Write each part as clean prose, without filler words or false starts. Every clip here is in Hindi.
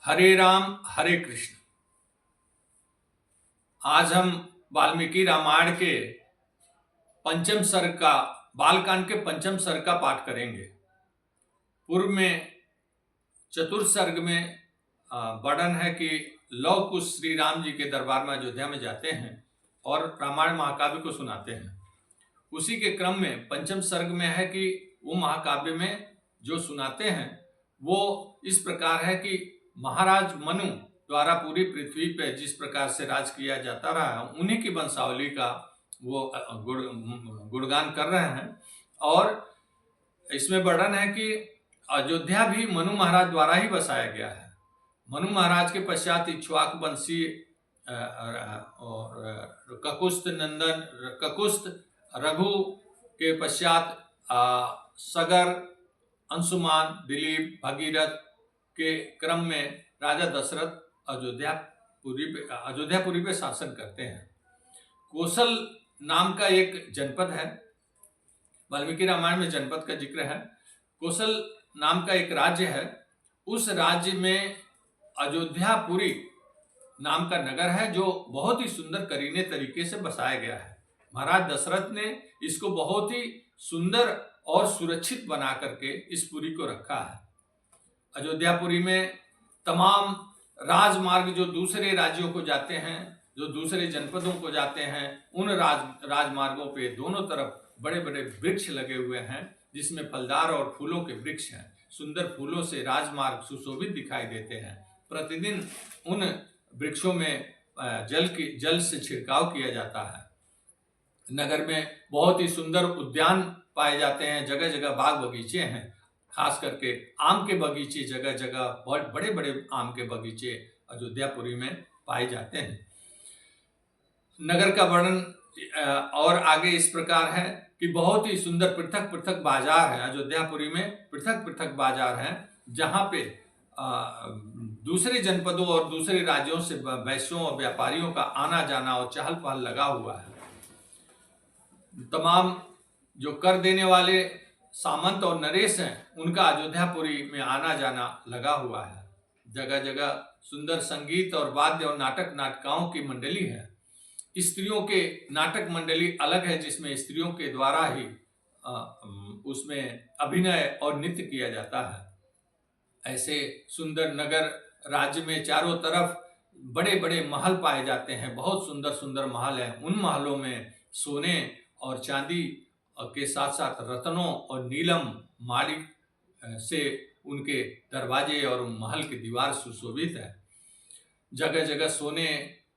हरे राम हरे कृष्ण। आज हम वाल्मीकि रामायण के पंचम सर्ग का बालकांड के पंचम सर्ग का पाठ करेंगे। पूर्व में चतुर्थ सर्ग में वर्णन है कि लव कुश श्री राम जी के दरबार में अयोध्या में जाते हैं और रामायण महाकाव्य को सुनाते हैं। उसी के क्रम में पंचम सर्ग में है कि वो महाकाव्य में जो सुनाते हैं वो इस प्रकार है कि महाराज मनु द्वारा पूरी पृथ्वी पे जिस प्रकार से राज किया जाता रहा उन्हीं की वंशावली का वो गुणगान कर रहे हैं। और इसमें वर्णन है कि अयोध्या भी मनु महाराज द्वारा ही बसाया गया है। मनु महाराज के पश्चात इक्ष्वाकु वंशी और ककुस्थ रघु के पश्चात सगर, अंशुमान, दिलीप, भगीरथ के क्रम में राजा दशरथ अयोध्यापुरी पे शासन करते हैं। कौशल नाम का एक जनपद है, वाल्मीकि रामायण में जनपद का जिक्र है। कौशल नाम का एक राज्य है, उस राज्य में अयोध्यापुरी नाम का नगर है जो बहुत ही सुंदर करीने तरीके से बसाया गया है। महाराज दशरथ ने इसको बहुत ही सुंदर और सुरक्षित बना करके इस पुरी को रखा है। अयोध्यापुरी में तमाम राजमार्ग जो दूसरे राज्यों को जाते हैं, जो दूसरे जनपदों को जाते हैं, उन राजमार्गों पे दोनों तरफ बड़े बड़े वृक्ष लगे हुए हैं जिसमें फलदार और फूलों के वृक्ष हैं। सुंदर फूलों से राजमार्ग सुशोभित दिखाई देते हैं। प्रतिदिन उन वृक्षों में जल से छिड़काव किया जाता है। नगर में बहुत ही सुंदर उद्यान पाए जाते हैं, जगह जगह बाग बगीचे हैं, खास करके आम के बगीचे, जगह जगह बहुत बड़े बड़े आम के बगीचे अयोध्यापुरी में पाए जाते हैं। नगर का वर्णन और आगे इस प्रकार है कि बहुत ही सुंदर पृथक पृथक बाजार है। अयोध्यापुरी में पृथक पृथक बाजार हैं जहाँ पे दूसरे जनपदों और दूसरे राज्यों से वैश्यों और व्यापारियों का आना जाना और चहल पहल लगा हुआ है। तमाम जो कर देने वाले सामंत और नरेश हैं उनका अयोध्यापुरी में आना जाना लगा हुआ है। जगह जगह सुंदर संगीत और वाद्य और नाटकाओं की मंडली है। स्त्रियों के नाटक मंडली अलग है जिसमें स्त्रियों के द्वारा ही उसमें अभिनय और नृत्य किया जाता है। ऐसे सुंदर नगर राज्य में चारों तरफ बड़े बड़े महल पाए जाते हैं। बहुत सुंदर सुंदर महल हैं। उन महलों में सोने और चांदी के साथ साथ रत्नों और नीलम माणिक से उनके दरवाजे और महल की दीवार सुशोभित है। जगह जगह सोने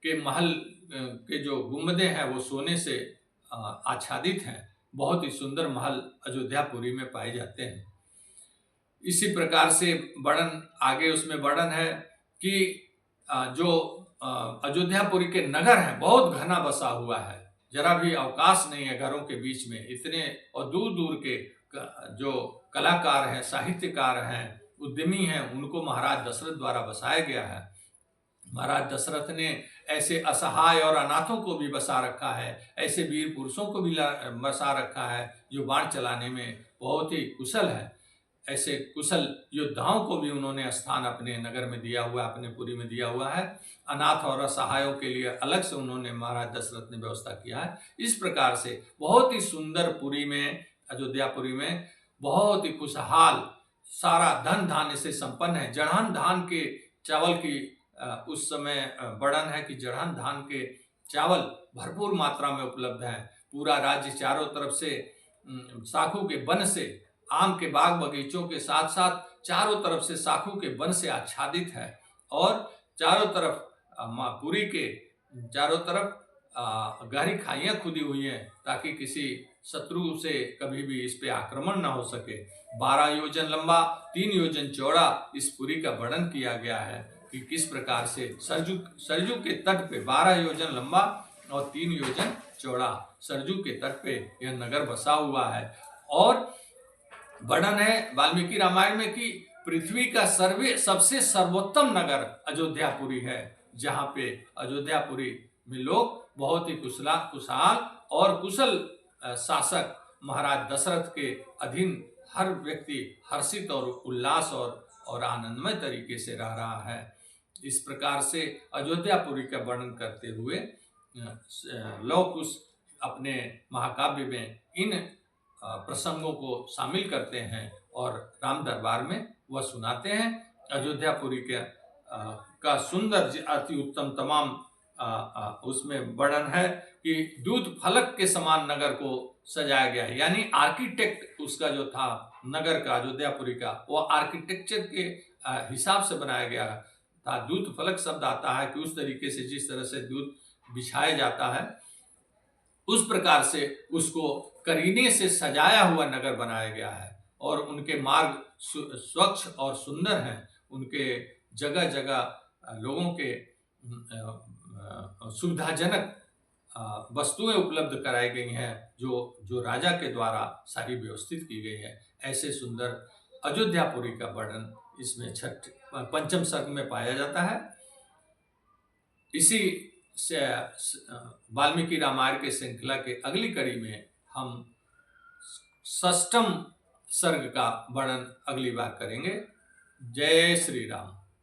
के महल के जो गुंबदें हैं वो सोने से आच्छादित हैं। बहुत ही सुंदर महल अयोध्यापुरी में पाए जाते हैं। इसी प्रकार से वर्णन आगे उसमें वर्णन है कि जो अयोध्यापुरी के नगर हैं बहुत घना बसा हुआ है, जरा भी अवकाश नहीं है घरों के बीच में। इतने और दूर दूर के जो कलाकार हैं, साहित्यकार हैं, उद्यमी हैं, उनको महाराज दशरथ द्वारा बसाया गया है। महाराज दशरथ ने ऐसे असहाय और अनाथों को भी बसा रखा है, ऐसे वीर पुरुषों को भी बसा रखा है जो बाण चलाने में बहुत ही कुशल है। ऐसे कुशल योद्धाओं को भी उन्होंने स्थान अपने नगर में दिया हुआ, अपने पुरी में दिया हुआ है। अनाथ और असहायों के लिए अलग से उन्होंने महाराज दशरथ ने व्यवस्था किया है। इस प्रकार से बहुत ही सुंदर पुरी में, अयोध्यापुरी में बहुत ही खुशहाल, सारा धन धान्य से संपन्न है। जड़हन धान के चावल की उस समय वर्णन है कि जड़हन धान के चावल भरपूर मात्रा में उपलब्ध है। पूरा राज्य चारों तरफ से साखू के वन से, आम के बाग बगीचों के साथ साथ चारों तरफ से साखू के वन से आच्छादित है और चारों तरफ पुरी के चारों तरफ गहरी खाइयां खुदी हुई हैं ताकि किसी शत्रु से कभी भी इस पे आक्रमण ना हो सके। 12 योजन लंबा, 3 योजन चौड़ा इस पुरी का वर्णन किया गया है कि किस प्रकार से सरजू के तट पे 12 योजन लंबा और 3 योजन चौड़ा सरजू के तट पे यह नगर बसा हुआ है। और वर्णन है वाल्मीकि रामायण में कि पृथ्वी का सबसे सर्वोत्तम नगर अयोध्यापुरी है, जहाँ पे अयोध्यापुरी में लोग बहुत ही खुशहाल और कुशल शासक महाराज दशरथ के अधीन हर व्यक्ति हर्षित और उल्लास और आनंदमय तरीके से रह रहा है। इस प्रकार से अयोध्यापुरी का वर्णन करते हुए लौह कुश अपने महाकाव्य में इन प्रसंगों को शामिल करते हैं और राम दरबार में वह सुनाते हैं। अयोध्यापुरी के का सुंदर अति उत्तम तमाम उसमें वर्णन है कि दूत फलक के समान नगर को सजाया गया है, यानी आर्किटेक्ट उसका जो था नगर का, अयोध्यापुरी का, वो आर्किटेक्चर के हिसाब से बनाया गया था। दूत फलक शब्द आता है कि उस तरीके से जिस तरह से दूत बिछाया जाता है उस प्रकार से उसको करीने से सजाया हुआ नगर बनाया गया है और उनके मार्ग स्वच्छ और सुंदर हैं। उनके जगह जगह लोगों के सुविधाजनक वस्तुएं उपलब्ध कराई गई हैं जो राजा के द्वारा सारी व्यवस्थित की गई है। ऐसे सुंदर अयोध्यापुरी का वर्णन इसमें पंचम सर्ग में पाया जाता है। इसी से वाल्मीकि रामायण के श्रृंखला के अगली कड़ी में हम षष्ठम सर्ग का वर्णन अगली बार करेंगे। जय श्री राम।